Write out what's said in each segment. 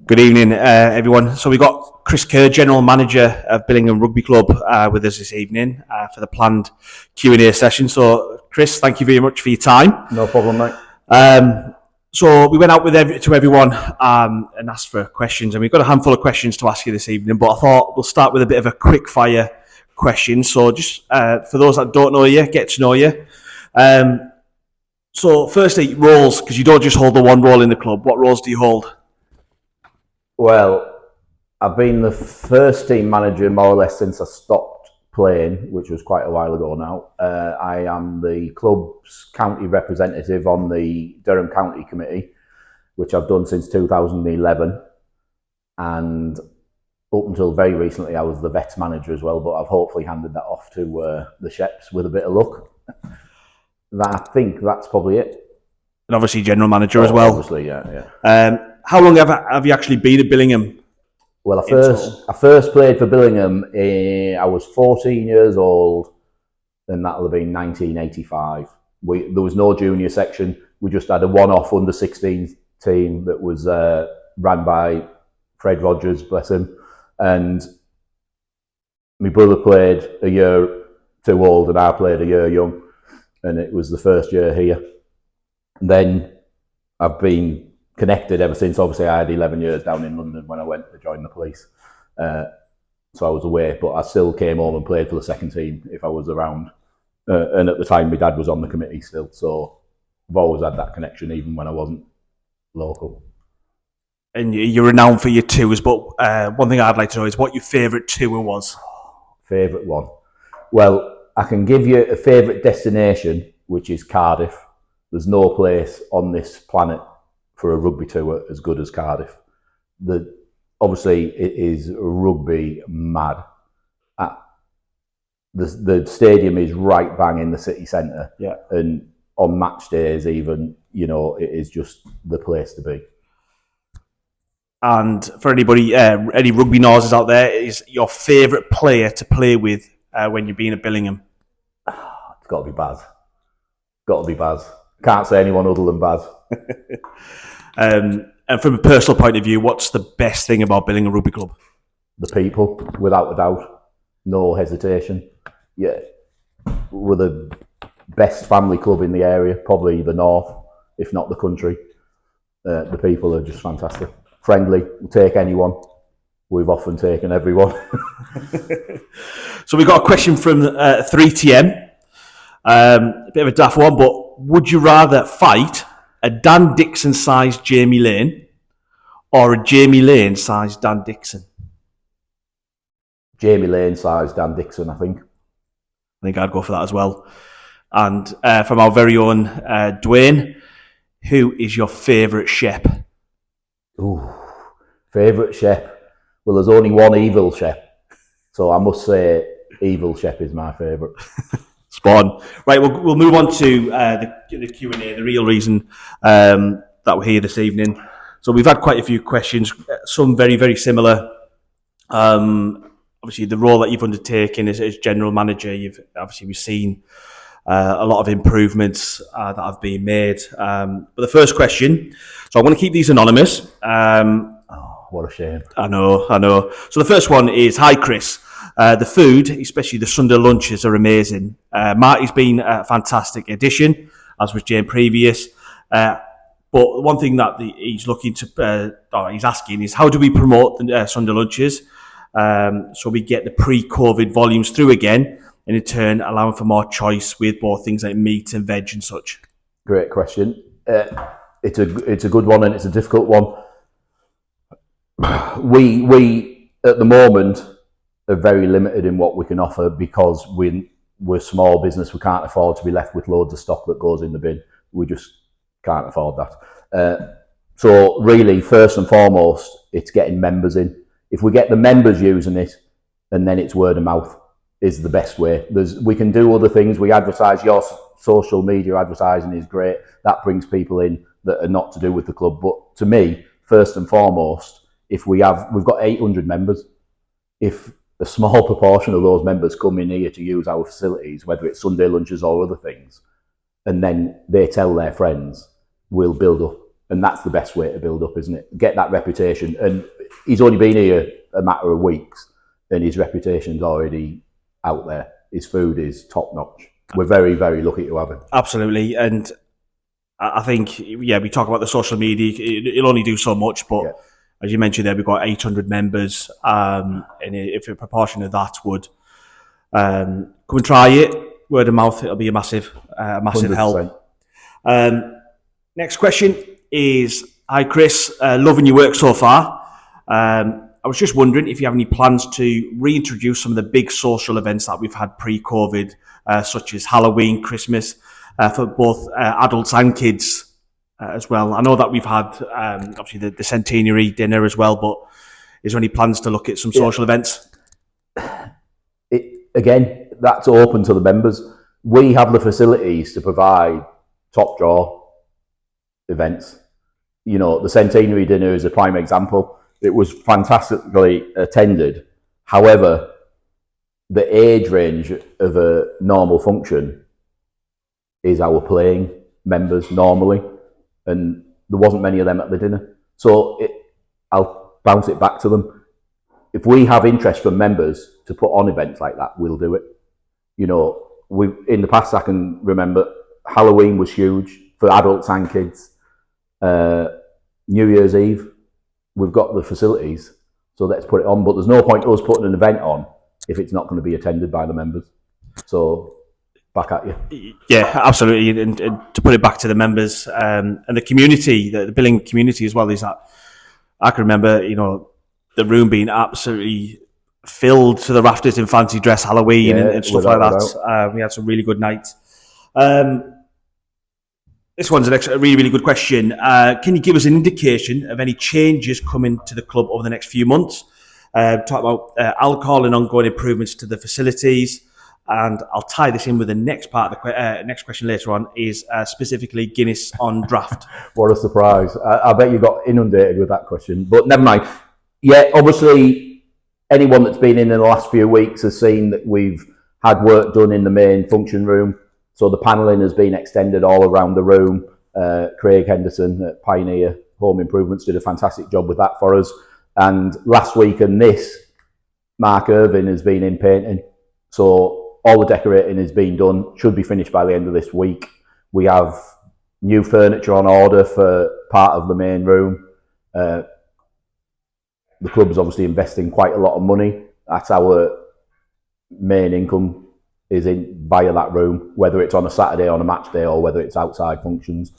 Good evening, everyone. So we've got Chris Kerr, General Manager of Billingham Rugby Club, with us this evening for the planned Q&A session. So, Chris, thank you very much for your time. No problem, mate. So we went out to everyone and asked for questions, and we've got a handful of questions to ask you this evening, but I thought we'll start with a bit of a quick fire question. So just for those that don't know you, get to know you. So firstly, roles, because you don't just hold the one role in the club. What roles do you hold? Well, I've been the first team manager more or less since I stopped playing, which was quite a while ago now. I am the club's county representative on the Durham County Committee, which I've done since 2011. And up until very recently, I was the vets manager as well, but I've hopefully handed that off to the Sheps with a bit of luck. I think that's probably it. And obviously general manager as well. Obviously, yeah. How long have you actually been at Billingham? Well, I first played for Billingham. I was 14 years old, and that'll have been 1985. There was no junior section. We just had a one-off under-16 team that was ran by Fred Rogers, bless him. And my brother played a year too old, and I played a year young. And it was the first year here. And then I've been connected ever since. Obviously, I had 11 years down in London when I went to join the police. So I was away, but I still came home and played for the second team if I was around. And at the time, my dad was on the committee still. So I've always had that connection, even when I wasn't local. And you're renowned for your tours, but one thing I'd like to know is what your favourite tour was. Favourite one? Well, I can give you a favourite destination, which is Cardiff. There's no place on this planet for a rugby tour as good as Cardiff. Obviously, it is rugby mad. The stadium is right bang in the city centre. Yeah. And on match days even, it is just the place to be. And for anybody, any rugby noses out there, is your favourite player to play with when you're being at Billingham? It's got to be Baz. Got to be Baz. Can't say anyone other than Baz. And from a personal point of view, what's the best thing about Billingham Rugby Club? The people, without a doubt. No hesitation. Yeah. We're the best family club in the area, probably the north, if not the country. The people are just fantastic. Friendly, we'll take anyone. We've often taken everyone. So we got a question from 3TM. A bit of a daft one, but would you rather fight a Dan Dixon-sized Jamie Lane or a Jamie Lane-sized Dan Dixon? Jamie Lane-sized Dan Dixon, I think. I think I'd go for that as well. And from our very own Dwayne, who is your favourite Shep? Ooh, favourite Shep? Well, there's only one evil Shep. So I must say evil Shep is my favourite. Spot on. Right, we'll move on to the Q&A, the real reason that we're here this evening. So we've had quite a few questions, some very, very similar. Obviously, the role that you've undertaken as general manager, we've seen a lot of improvements that have been made. But the first question, so I'm going to keep these anonymous. What a shame. I know. So the first one is, hi Chris. The food, especially the Sunday lunches, are amazing. Marty's been a fantastic addition, as was Jane previous. But one thing that he's looking to, he's asking is, how do we promote the Sunday lunches so we get the pre-COVID volumes through again, and in turn allowing for more choice with both things like meat and veg and such? Great question. It's a good one, and it's a difficult one. We at the moment are very limited in what we can offer because we're small business. We can't afford to be left with loads of stock that goes in the bin. We just can't afford that. So really, first and foremost, it's getting members in. If we get the members using it, and then it's word of mouth is the best way. We can do other things. We advertise. Your social media advertising is great. That brings people in that are not to do with the club. But to me, first and foremost, we've got 800 members. If a small proportion of those members come in here to use our facilities, whether it's Sunday lunches or other things, and then they tell their friends, we'll build up And that's the best way to build up, isn't it? Get that reputation. And he's only been here a matter of weeks, and his reputation's already out there. His food is top notch. We're very, very lucky to have him. Absolutely. And I think, we talk about the social media. It'll only do so much, but as you mentioned there, we've got 800 members. And if a proportion of that would come and try it, word of mouth, it'll be a massive 100%. Help. Next question is, hi Chris, loving your work so far. I was just wondering if you have any plans to reintroduce some of the big social events that we've had pre-COVID, such as Halloween, Christmas, for both adults and kids as well. I know that we've had obviously the centenary dinner as well, but is there any plans to look at some social events? Again, that's open to the members. We have the facilities to provide top draw events. You know, the centenary dinner is a prime example. It was fantastically attended. However, the age range of a normal function is our playing members normally, and there wasn't many of them at the dinner. So I'll bounce it back to them. If we have interest from members to put on events like that, we'll do it. You know, in the past I can remember Halloween was huge for adults and kids. New Year's Eve, we've got the facilities, so let's put it on. But there's no point us putting an event on if it's not going to be attended by the members. So back at you. Yeah, absolutely. And to put it back to the members and the community, the billing community as well, is that I can remember, you know, the room being absolutely filled to the rafters in fancy dress Halloween and stuff like that. We had some really good nights. This one's a really, really good question. Can you give us an indication of any changes coming to the club over the next few months? Talk about alcohol and ongoing improvements to the facilities. And I'll tie this in with the next part of the next question later on, is specifically Guinness on draft. What a surprise. I bet you got inundated with that question, but never mind. Yeah, obviously, anyone that's been in the last few weeks has seen that we've had work done in the main function room. So the panelling has been extended all around the room. Craig Henderson at Pioneer Home Improvements did a fantastic job with that for us. And last week and this, Mark Irving has been in painting. So all the decorating has been done, should be finished by the end of this week. We have new furniture on order for part of the main room. The club's obviously investing quite a lot of money. That's our main income, is in via that room, whether it's on a Saturday on a match day or whether it's outside functions.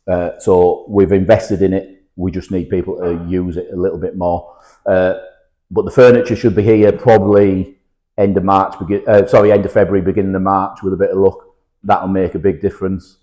So we've invested in it. We just need people to use it a little bit more. But the furniture should be here probably end of February, beginning of March, with a bit of luck. That'll make a big difference.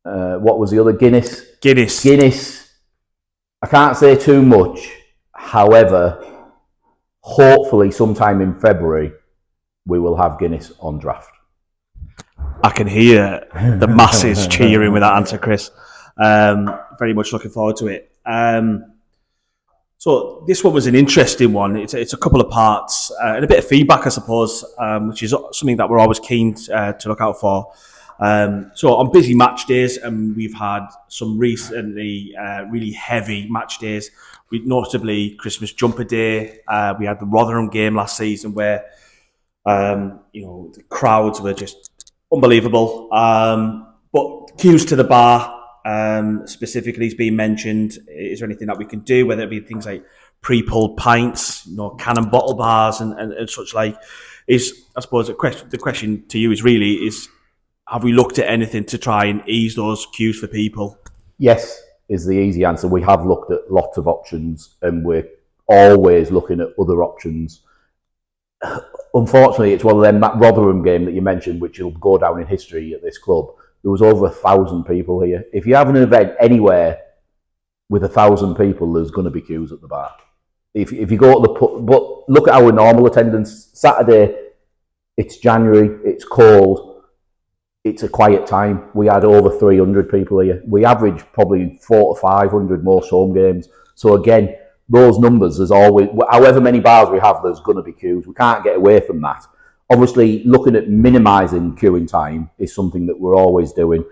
What was the other? Guinness. I can't say too much. However, hopefully sometime in February, we will have Guinness on draft. I can hear the masses cheering with that answer, Chris. Very much looking forward to it. So this one was an interesting one. It's a couple of parts and a bit of feedback, I suppose, which is something that we're always keen to look out for. So on busy match days, and we've had some recently really heavy match days, notably Christmas Jumper Day. We had the Rotherham game last season where the crowds were just unbelievable. But queues to the bar specifically has been mentioned. Is there anything that we can do, whether it be things like pre-pulled pints, can and bottle bars and such like? Is, I suppose, the question to you is have we looked at anything to try and ease those queues for people? Yes, is the easy answer. We have looked at lots of options, and we're always looking at other options. Unfortunately, it's one of them, that Rotherham game that you mentioned, which will go down in history at this club. There was over 1,000 people here. If you have an event anywhere with 1,000 people, there's going to be queues at the bar. If you go to but look at our normal attendance. Saturday, it's January, it's cold, it's a quiet time. We had over 300 people here. We average probably 400 to 500 most home games. So again, those numbers, there's always, however many bars we have, there's going to be queues. We can't get away from that. Obviously, looking at minimising queuing time is something that we're always doing.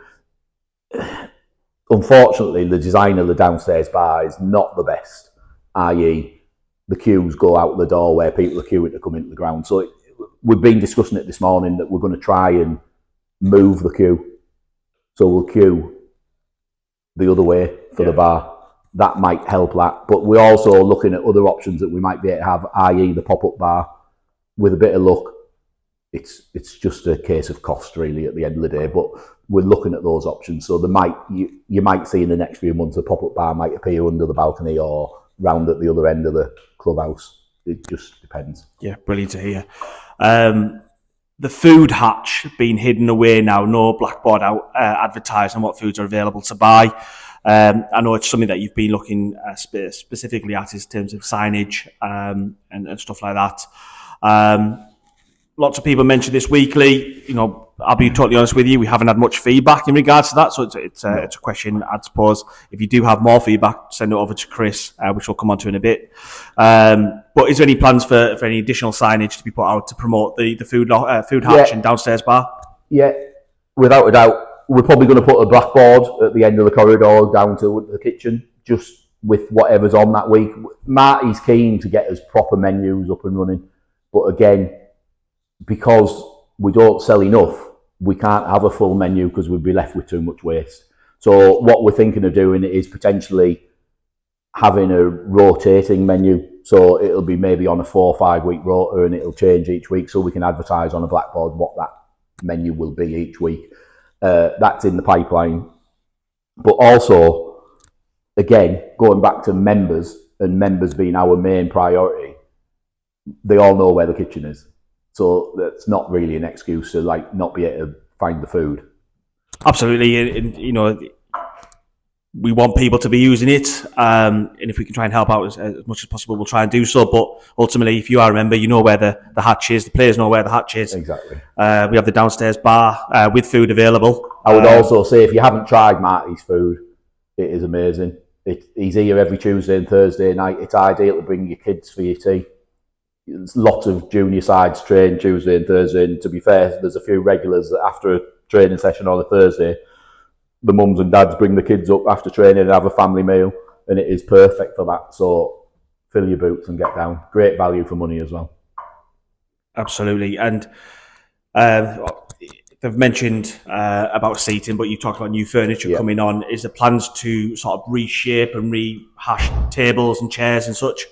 unfortunately, the design of the downstairs bar is not the best, i.e. the queues go out the door where people are queuing to come into the ground. So we've been discussing it this morning that we're going to try and move the queue. So we'll queue the other way for the bar. That might help that. But we're also looking at other options that we might be able to have, i.e. the pop-up bar. With a bit of luck, it's just a case of cost really at the end of the day. But we're looking at those options. So you might see in the next few months a pop-up bar might appear under the balcony or round at the other end of the clubhouse. It just depends. Yeah, brilliant to hear. The food hatch being hidden away now, no blackboard out advertising what foods are available to buy. I know it's something that you've been looking specifically at in terms of signage and stuff like that. Lots of people mention this weekly. You know, I'll be totally honest with you, we haven't had much feedback in regards to that, so it's a question, I suppose. If you do have more feedback, send it over to Chris, which we'll come on to in a bit. But is there any plans for any additional signage to be put out to promote the food hatch and downstairs bar? Yeah, without a doubt. We're probably going to put a blackboard at the end of the corridor down to the kitchen, just with whatever's on that week. Marty's keen to get us proper menus up and running, but again, because we don't sell enough, we can't have a full menu because we'd be left with too much waste. So what we're thinking of doing is potentially having a rotating menu. So it'll be maybe on a 4 or 5 week rota and it'll change each week, so we can advertise on a blackboard what that menu will be each week. That's in the pipeline. But also, again, going back to members and members being our main priority, they all know where the kitchen is. So that's not really an excuse to not be able to find the food. Absolutely, and you know, we want people to be using it, and if we can try and help out as much as possible, we'll try and do so. But ultimately, if you are a member, you know where the hatch is. The players know where the hatch is. Exactly. We have the downstairs bar with food available. I would also say, if you haven't tried Marty's food, it is amazing. He's here every Tuesday and Thursday night. It's ideal to bring your kids for your tea. There's lots of junior sides train Tuesday and Thursday, and to be fair, there's a few regulars that after a training session on a Thursday, the mums and dads bring the kids up after training and have a family meal, and it is perfect for that. So fill your boots and get down. Great value for money as well. Absolutely. And they've mentioned about seating, but you talked about new furniture coming on. Is there plans to sort of reshape and rehash tables and chairs and such?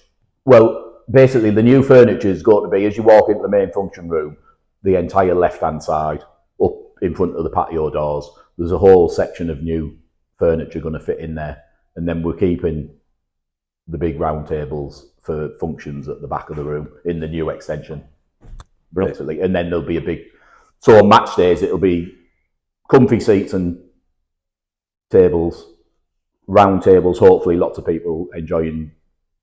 Well, basically the new furniture is going to be, as you walk into the main function room, the entire left-hand side, up in front of the patio doors, there's a whole section of new furniture going to fit in there. And then we're keeping the big round tables for functions at the back of the room in the new extension, basically. And then there'll be a big, so on match days, it'll be comfy seats and tables, round tables, hopefully lots of people enjoying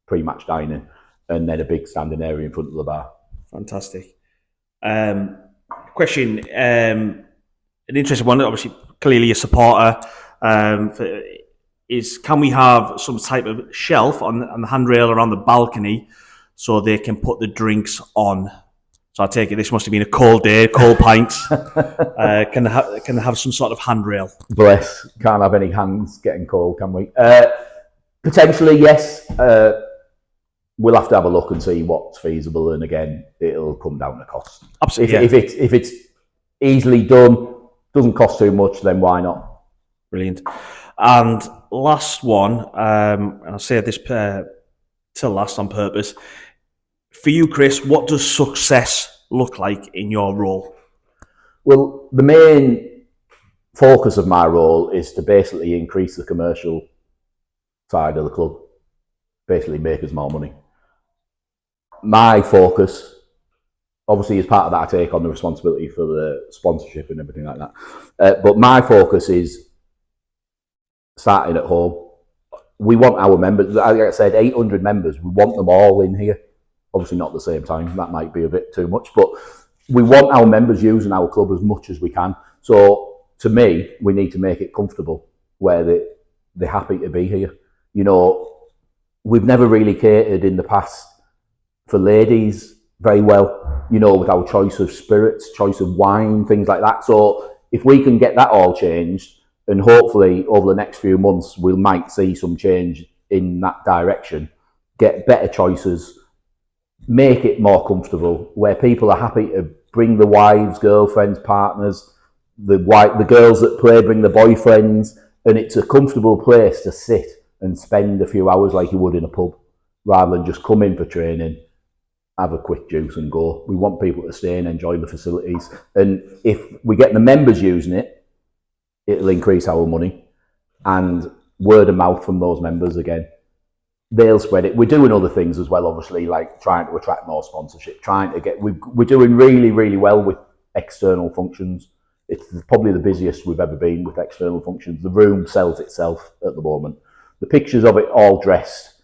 pre-match dining, and then a big standing area in front of the bar. Fantastic. Question, an interesting one, obviously clearly a supporter, is can we have some type of shelf on the handrail around the balcony so they can put the drinks on? So I take it this must have been a cold day, cold pints. Can they have some sort of handrail? Bless, can't have any hands getting cold, can we? Potentially, yes. We'll have to have a look and see what's feasible, and again, it'll come down to cost. Absolutely. If it's easily done, doesn't cost too much, then why not? Brilliant. And last one, and I'll say this till last on purpose. For you, Chris, what does success look like in your role? Well, the main focus of my role is to basically increase the commercial side of the club, basically make us more money. My focus, obviously as part of that, I take on the responsibility for the sponsorship and everything like that. But my focus is starting at home. We want our members, like I said, 800 members, we want them all in here. Obviously not at the same time, that might be a bit too much, but we want our members using our club as much as we can. So to me, we need to make it comfortable where they're happy to be here. You know, we've never really catered in the past for ladies very well, you know, with our choice of spirits, choice of wine, things like that. So if we can get that all changed and hopefully over the next few months we might see some change in that direction, get better choices, make it more comfortable, where people are happy to bring the wives, girlfriends, partners, the girls that play bring the boyfriends, and it's a comfortable place to sit and spend a few hours like you would in a pub, rather than just come in for training, have a quick juice and go. We want people to stay and enjoy the facilities. And if we get the members using it, it'll increase our money, and word of mouth from those members again. They'll spread it. We're doing other things as well, obviously, like trying to attract more sponsorship, we're doing really, really well with external functions. It's probably the busiest we've ever been with external functions. The room sells itself at the moment. The pictures of it all dressed,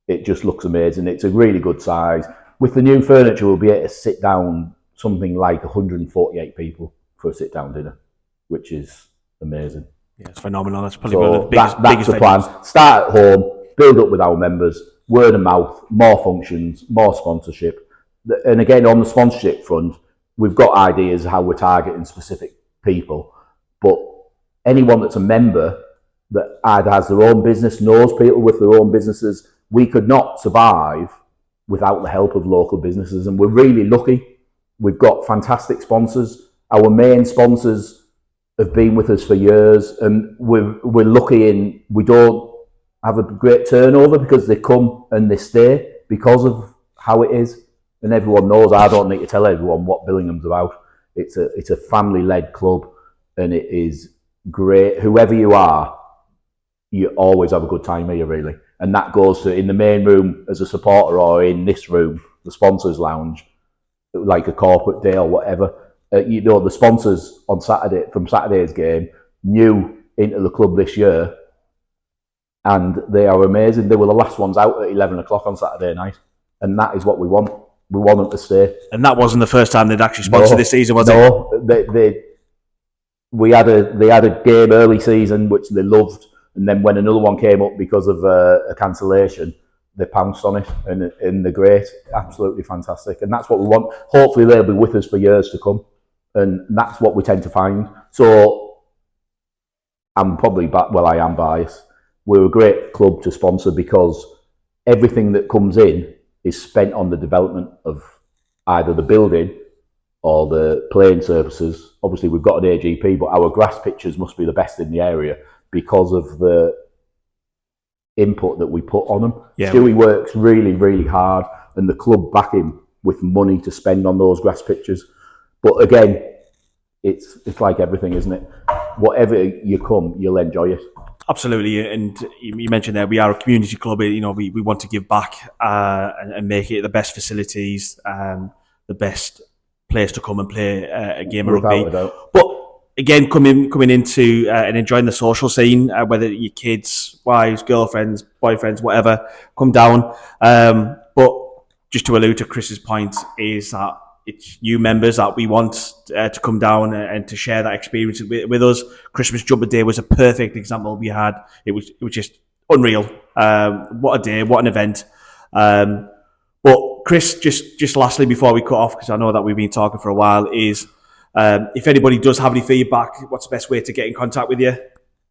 it just looks amazing. It's a really good size. With the new furniture, we'll be able to sit down something like 148 people for a sit-down dinner, which is amazing. Yeah, it's phenomenal. That's probably one of the that's biggest the plan. venues. Start at home, build up with our members, word of mouth, more functions, more sponsorship. And again, on the sponsorship front, we've got ideas how we're targeting specific people, but anyone that's a member that either has their own business, knows people with their own businesses, we could not survive without the help of local businesses. And we're really lucky. We've got fantastic sponsors. Our main sponsors have been with us for years, and we're lucky in we don't have a great turnover because they come and they stay because of how it is. And everyone knows, I don't need to tell everyone what Billingham's about. It's a family-led club, and it is great. Whoever you are, you always have a good time here, really. And that goes to in the main room as a supporter, or in this room, the sponsors lounge, like a corporate day or whatever. The sponsors on Saturday, from Saturday's game, new into the club this year, and they are amazing. They were the last ones out at 11 o'clock on Saturday night, and that is what we want. We want them to stay. And that wasn't the first time they'd actually sponsored this season, was it? No, they had a game early season which they loved, and then when another one came up because of a cancellation, they pounced on it, and they're great, absolutely fantastic, and that's what we want. Hopefully, they'll be with us for years to come, and that's what we tend to find. So, I am biased. We're a great club to sponsor because everything that comes in is spent on the development of either the building or the playing surfaces. Obviously, we've got an AGP, but our grass pitches must be the best in the area because of the input that we put on them. Yeah. Stewie works really, really hard, and the club back him with money to spend on those grass pitches. But again, it's like everything, isn't it? Whatever you come, you'll enjoy it. Absolutely, and you mentioned there we are a community club. We want to give back and make it the best facilities, the best place to come and play a game of rugby. But again, coming into and enjoying the social scene, whether your kids, wives, girlfriends, boyfriends, whatever, come down. But just to allude to Chris's point, is that it's you members that we want to come down and to share that experience with us. Christmas Jumper Day was a perfect example we had. It was just unreal. What a day, what an event. But Chris, just lastly before we cut off, because I know that we've been talking for a while, is if anybody does have any feedback, what's the best way to get in contact with you?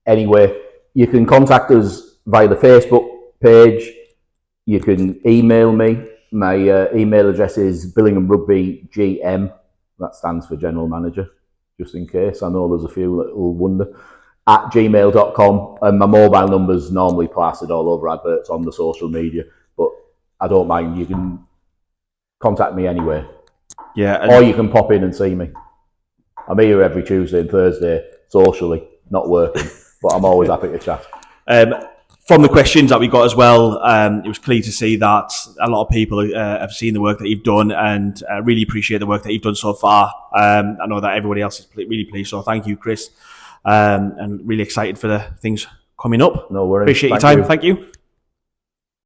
Anyway, you can contact us via the Facebook page. You can email me. My email address is Billingham Rugby GM. That stands for General Manager, just in case. I know there's a few that will wonder. At gmail.com. And my mobile number's normally plastered all over adverts on the social media, but I don't mind. You can contact me anywhere. Yeah. Or you can pop in and see me. I'm here every Tuesday and Thursday, socially, not working, but I'm always happy to chat. From the questions that we got as well, it was clear to see that a lot of people have seen the work that you've done and really appreciate the work that you've done so far. I know that everybody else is really pleased, so thank you, Chris, and really excited for the things coming up. No worries. Appreciate your time. Thank you.